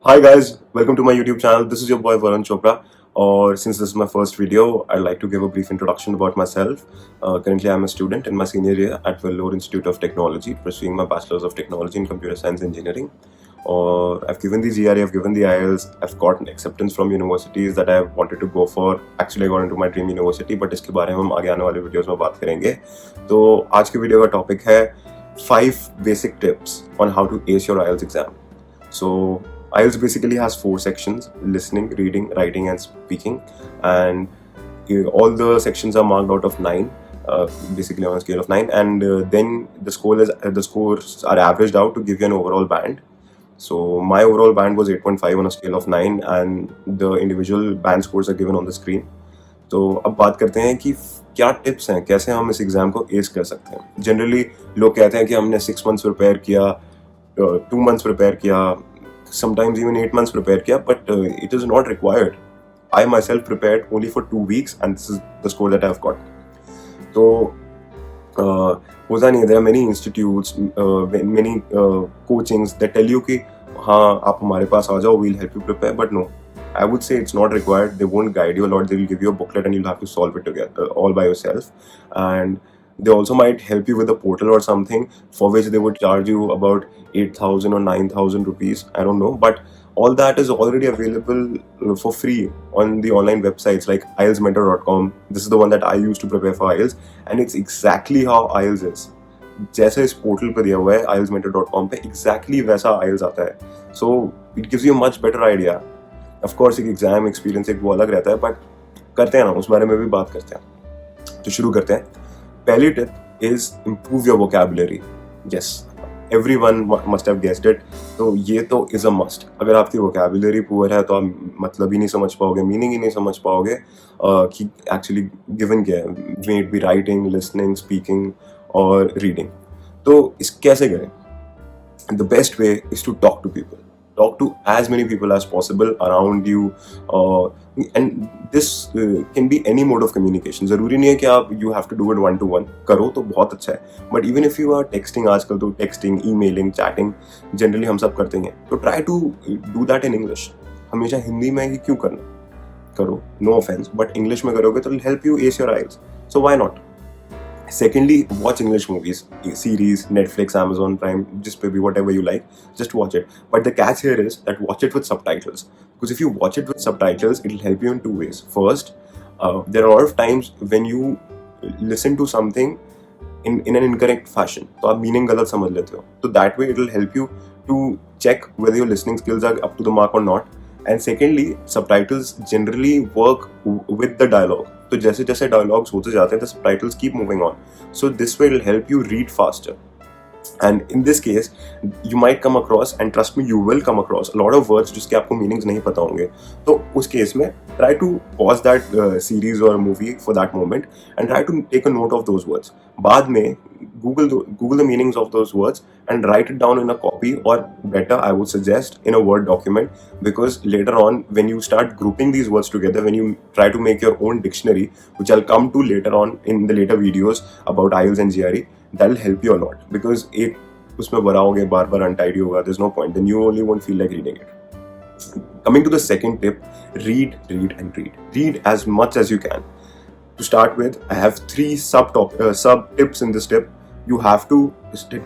Hi guys, welcome to my YouTube channel. This is your boy Varun Chopra. Or since this is my first video, I'd like to give a brief introduction about myself. Currently, I'm a student in my senior year at Vellore Institute of Technology, pursuing my Bachelor's of Technology in Computer Science Engineering. Or I've given the GRE, I've given the IELTS, I've gotten acceptance from universities that I wanted to go for. Actually, I got into my dream university, but इसके बारे में हम आगे आने वाले videos में बात करेंगे. तो आज के वीडियो का टॉपिक है 5 basic tips on how to ace your IELTS exam. So IELTS basically has 4 sections: listening, reading, writing and speaking, and all the sections are marked out of 9, basically on a scale of 9, and then the scores are averaged out to give you an overall band. So my overall band was 8.5 on a scale of 9, and the individual band scores are given on the screen. तो अब बात करते हैं कि क्या tips हैं, कैसे हम इस एग्जाम को एस कर सकते हैं. जनरली लोग कहते हैं कि हमने 6 months प्रिपेयर किया, 2 months प्रिपेयर किया, sometimes even 8 months prepare kiya, but it is not required. I myself prepared only for 2 weeks and this is the score that I've got. So होता नहीं है, there are many institutes, many coachings that tell you कि हाँ आप हमारे पास आ जाओ, we'll help you prepare, but no, I would say it's not required. They won't guide you a lot. They will give you a booklet and you'll have to solve it together all by yourself. And they also might help you with a portal or something for which they would charge you about 8,000 or 9,000 rupees. I don't know, but all that is already available for free on the online websites like IELTSmentor.com. This is the one that I use to prepare for IELTS, and it's exactly how IELTS is. जैसे इस portal पर दिया हुआ है IELTSmentor.com पे, exactly वैसा IELTS आता है. So it gives you a much better idea. Of course, एक एग्जाम एक्सपीरियंस एक वो अलग रहता है, बट करते हैं ना, उस बारे में भी बात करते हैं. तो शुरू करते हैं. पहली tip is improve your vocabulary. Yes, everyone must have guessed it. तो ये तो इज अ मस्ट. अगर आपकी वोकैबुलरी पुअर है तो आप मतलब ही नहीं समझ पाओगे, मीनिंग ही नहीं समझ पाओगे कि एक्चुअली गिवन क्या है. May it be writing, listening, speaking और रीडिंग. तो इस कैसे करें? The best way is to talk to people. Talk to as many people as possible around you, and this can be any mode of communication. ज़रूरी नहीं है कि आप you have to do it one to one. करो तो बहुत अच्छा है. But even if you are texting, आजकल तो texting, emailing, chatting, generally हम सब करते हैं. तो try to do that in English. हमेशा हिंदी में ही क्यों करना? करो, no offense, but English में करोगे तो it'll help you ace your IELTS. So why not? Secondly, watch English movies, series, Netflix, Amazon Prime, just maybe whatever you like, just watch it. But the catch here is that watch it with subtitles. Because if you watch it with subtitles, it'll help you in 2 ways. First, there are a lot of times when you listen to something in an incorrect fashion. तो आप meaning गलत समझ लेते हो. So that way it'll help you to check whether your listening skills are up to the mark or not. And secondly, subtitles generally work with the dialogue. तो जैसे जैसे dialogues होते जाते हैं, the subtitles keep moving on. So this way it'll help you read faster. And in this case, you might come across, and trust me, you will come across a lot of words जिसके आपको meanings नहीं पता होंगे. तो उस case में try to pause that series or movie for that moment and try to take a note of those words. बाद में Google the meanings of those words and write it down in a copy, or better, I would suggest, in a Word document, because later on, when you start grouping these words together, when you try to make your own dictionary, which I'll come to later on in the later videos about IELTS and GRE, that'll help you a lot. Because एक उसमें भरा होगा, बार-बार untidy होगा, there's no point. Then you only won't feel like reading it. Coming to the second tip, read and read. Read as much as you can. To start with, I have 3 sub tips in this tip. You have to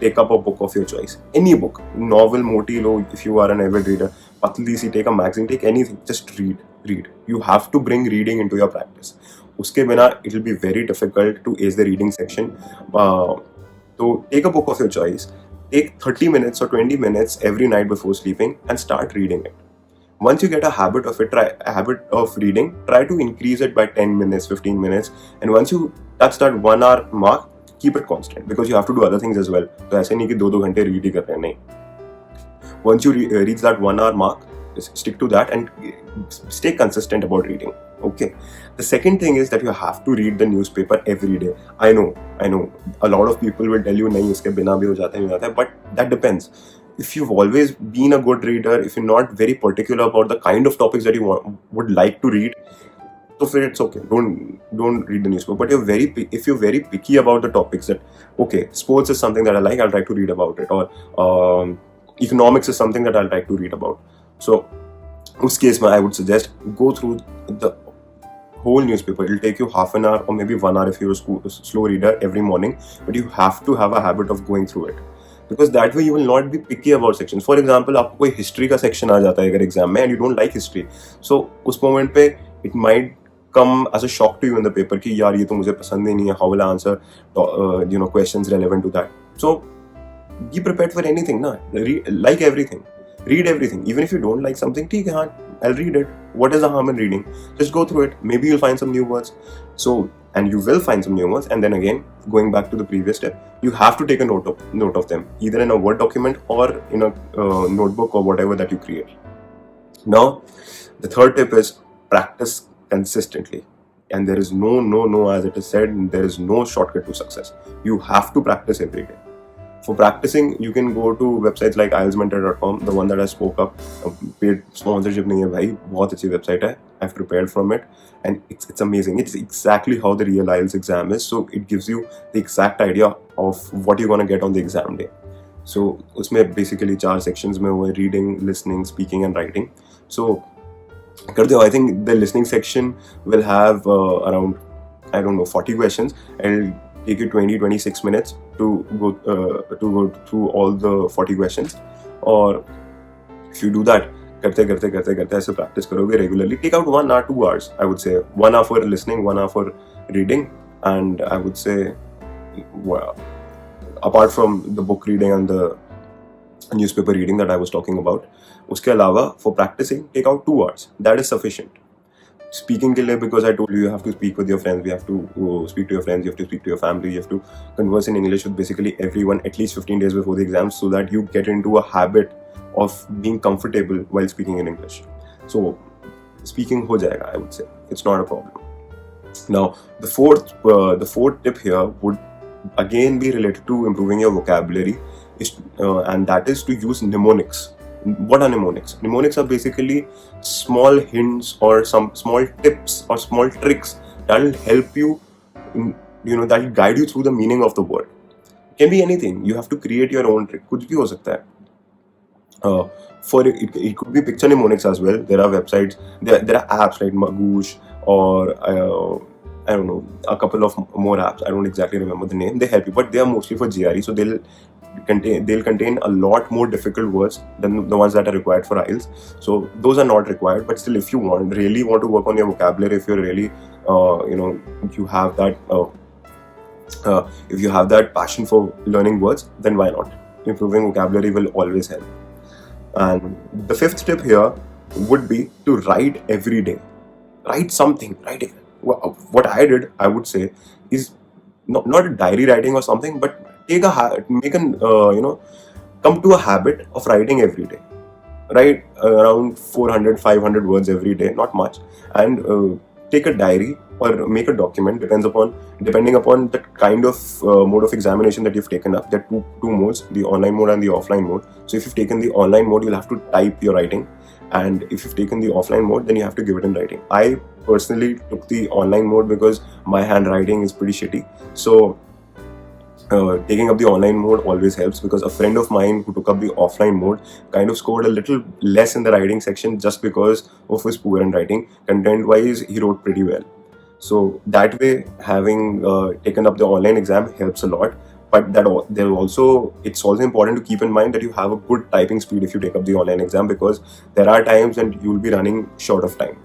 take up a book of your choice. Any book, novel, motilo, if you are an avid reader, patli si, take a magazine, take anything. Just read. You have to bring reading into your practice. Uske bina, it will be very difficult to ace the reading section. So take a book of your choice. Take 30 minutes or 20 minutes every night before sleeping and start reading it. Once you get a habit of reading, try to increase it by 10 minutes, 15 minutes. And once you touch that 1 hour mark, keep it constant, because you have to do other things as well. तो ऐसे नहीं कि 2 घंटे read ही कर रहे हैं, नहीं. Once you reach that 1 hour mark, stick to that and stay consistent about reading. Okay. The second thing is that you have to read the newspaper every day. I know. A lot of people will tell you, नहीं इसके बिना भी हो जाता है, but that depends. If you've always been a good reader, if you're not very particular about the kind of topics that you would like to read, so for it's okay. Don't read the newspaper. But if you're very picky about the topics, that okay, sports is something that I like, I'll try to read about it, or economics is something that I'll like to read about. So उस case में I would suggest go through the whole newspaper. It'll take you half an hour or maybe 1 hour if you're a slow reader every morning, but you have to have a habit of going through it, because that way you will not be picky about sections. For example, आपको कोई history का section आ जाता है अगर exam में and you don't like history, so उस moment पे it might come as a shock to you in the paper कि यार ये तो मुझे पसंद ही नहीं है, how will I answer questions relevant to that. So be prepared for anything ना, like everything, read everything. Even if you don't like something, ठीक है हाँ, I'll read it. What is the harm in reading? Just go through it. Maybe you'll find some new words. So, and you will find some new words. And then again, going back to the previous step, you have to take a note of them, either in a Word document or in a notebook or whatever that you create. Now, the third tip is practice consistently. And there is no, as it is said, there is no shortcut to success. You have to practice every day. For practicing, you can go to websites like IELTSmentor.com, the one that I spoke up. Paid sponsorship नहीं है भाई, बहुत अच्छी website है. I've prepared from it, and it's amazing. It's exactly how the real IELTS exam is. So it gives you the exact idea of what you're gonna get on the exam day. So उसमें basically 4 sections में हुए reading, listening, speaking, and writing. So कर दो. I think the listening section will have around 40 questions. And take you 20-26 minutes to go through all the 40 questions. Or if you do that, करते ऐसे practice करोगे regularly. Take out 1 hour, 2 hours. I would say 1 hour for listening, 1 hour for reading, and I would say, well, apart from the book reading and the newspaper reading that I was talking about, उसके अलावा for practicing, take out 2 hours. That is sufficient. Speaking के लिए, because I told you have to speak with your friends, you have to speak to your friends, you have to speak to your family, you have to converse in English with basically everyone at least 15 days before the exam, so that you get into a habit of being comfortable while speaking in English. So speaking हो जाएगा, I would say. It's not a problem. Now the fourth tip here would again be related to improving your vocabulary, and that is to use mnemonics. What are mnemonics? Mnemonics are basically small hints or some small tips or small tricks that will help you, that will guide you through the meaning of the word. It can be anything. You have to create your own trick. कुछ भी हो सकता है. For it could be picture mnemonics as well. There are websites, there are apps like Magoosh or I don't know, a couple of more apps. I don't exactly remember the name. They help you, but they are mostly for GRE, so they'll contain a lot more difficult words than the ones that are required for IELTS. So those are not required, but still, if you really want to work on your vocabulary, if you're really you have that if you have that passion for learning words, then why not? Improving vocabulary will always help. And the fifth tip here would be to write every day. Write something. Write. What I did, I would say, is not a diary writing or something, but come to a habit of writing every day. Write around 400-500 words every day, not much, and take a diary or make a document, depending upon the kind of mode of examination that you've taken up. There are two modes, the online mode and the offline mode. So if you've taken the online mode, you'll have to type your writing, and if you've taken the offline mode, then you have to give it in writing. I personally took the online mode because my handwriting is pretty shitty. So taking up the online mode always helps, because a friend of mine who took up the offline mode kind of scored a little less in the writing section just because of his poor handwriting. Content wise, he wrote pretty well. So that way, having taken up the online exam helps a lot. But it's also important to keep in mind that you have a good typing speed if you take up the online exam, because there are times when you'll be running short of time.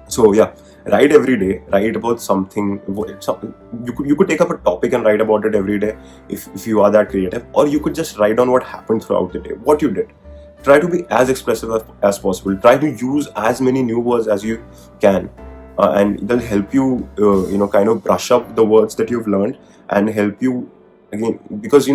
So yeah, write every day. Write about something. You could take up a topic and write about it every day if you are that creative, or you could just write down what happened throughout the day, what you did. Try to be as expressive as possible. Try to use as many new words as you can, and they'll help you, kind of brush up the words that you've learned and help you again. Because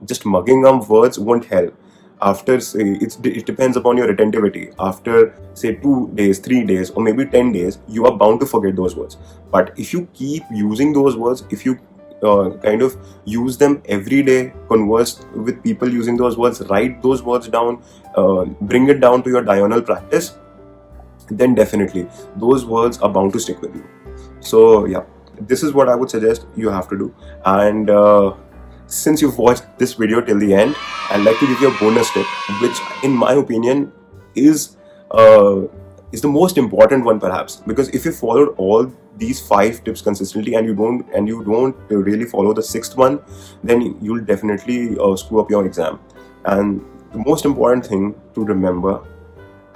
just mugging up words won't help. After, say, it depends upon your retentivity. After, say, 2 days, 3 days, or maybe 10 days, you are bound to forget those words. But if you keep using those words, if you kind of use them every day, converse with people using those words, write those words down, bring it down to your diurnal practice, then definitely those words are bound to stick with you. So yeah, this is what I would suggest you have to do. And since you've watched this video till the end, I'd like to give you a bonus tip, which in my opinion is the most important one, perhaps, because if you followed all these 5 tips consistently and you don't really follow the 6th one, then you'll definitely screw up your exam. And the most important thing to remember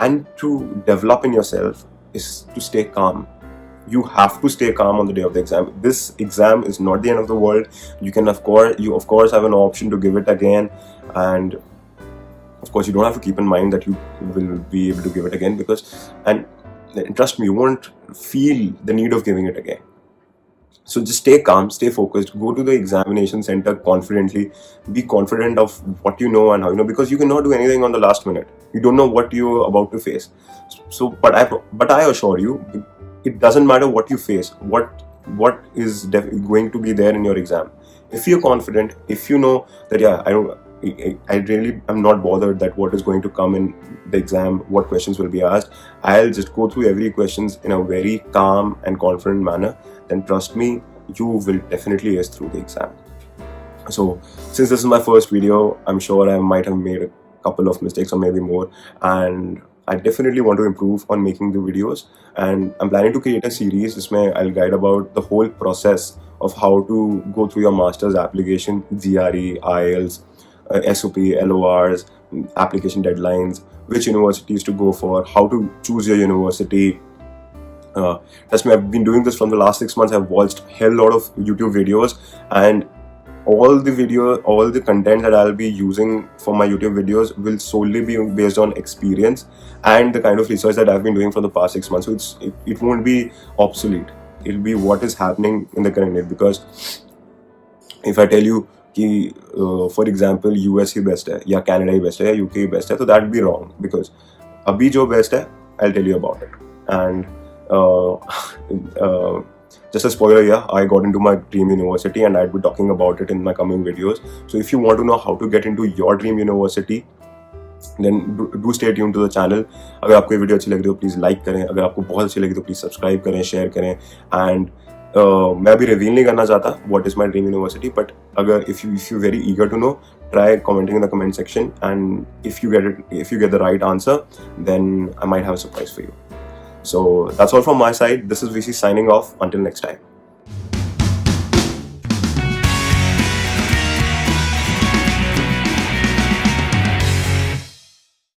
and to develop in yourself is to stay calm. You have to stay calm on the day of the exam. This exam is not the end of the world. You can of course have an option to give it again, and of course you don't have to keep in mind that you will be able to give it again, and trust me, you won't feel the need of giving it again. So just stay calm, stay focused, go to the examination center confidently, be confident of what you know and how you know, because you cannot do anything on the last minute. You don't know what you're about to face. So, but I assure you, it doesn't matter what you face, what is going to be there in your exam. If you're confident, if you know that, yeah, I really am not bothered that what is going to come in the exam, what questions will be asked, I'll just go through every questions in a very calm and confident manner, then trust me, you will definitely ace through the exam. So since this is my first video, I'm sure I might have made a couple of mistakes or maybe more, and I definitely want to improve on making the videos, and I'm planning to create a series where I'll guide about the whole process of how to go through your master's application, GRE, IELTS, SOP, LORs, application deadlines, which universities to go for, how to choose your university. Trust me, I've been doing this from the last 6 months. I've watched a hell lot of YouTube videos, and all the content that I'll be using for my YouTube videos will solely be based on experience and the kind of research that I've been doing for the past 6 months. So it won't be obsolete. It'll be what is happening in the current day. Because if I tell you कि for example US he best है या Canada ही best है या UK ही best है, तो that would be wrong, because अभी जो best है, I'll tell you about it. And just a spoiler here, I got into my dream university and I'll be talking about it in my coming videos. So if you want to know how to get into your dream university, then do stay tuned to the channel. अगर आपको ये video अच्छी लग रही हो please like करें, अगर आपको बहुत अच्छी लगी तो प्लीज़ सब्सक्राइब करें, शेयर करें. एंड मैं अभी रिवील नहीं करना चाहता what is my dream university, but अगर if you very eager to know, try commenting in the comment section, and if you get the right answer, then I might have a surprise for you. So that's all from my side. This is VC signing off. Until next time.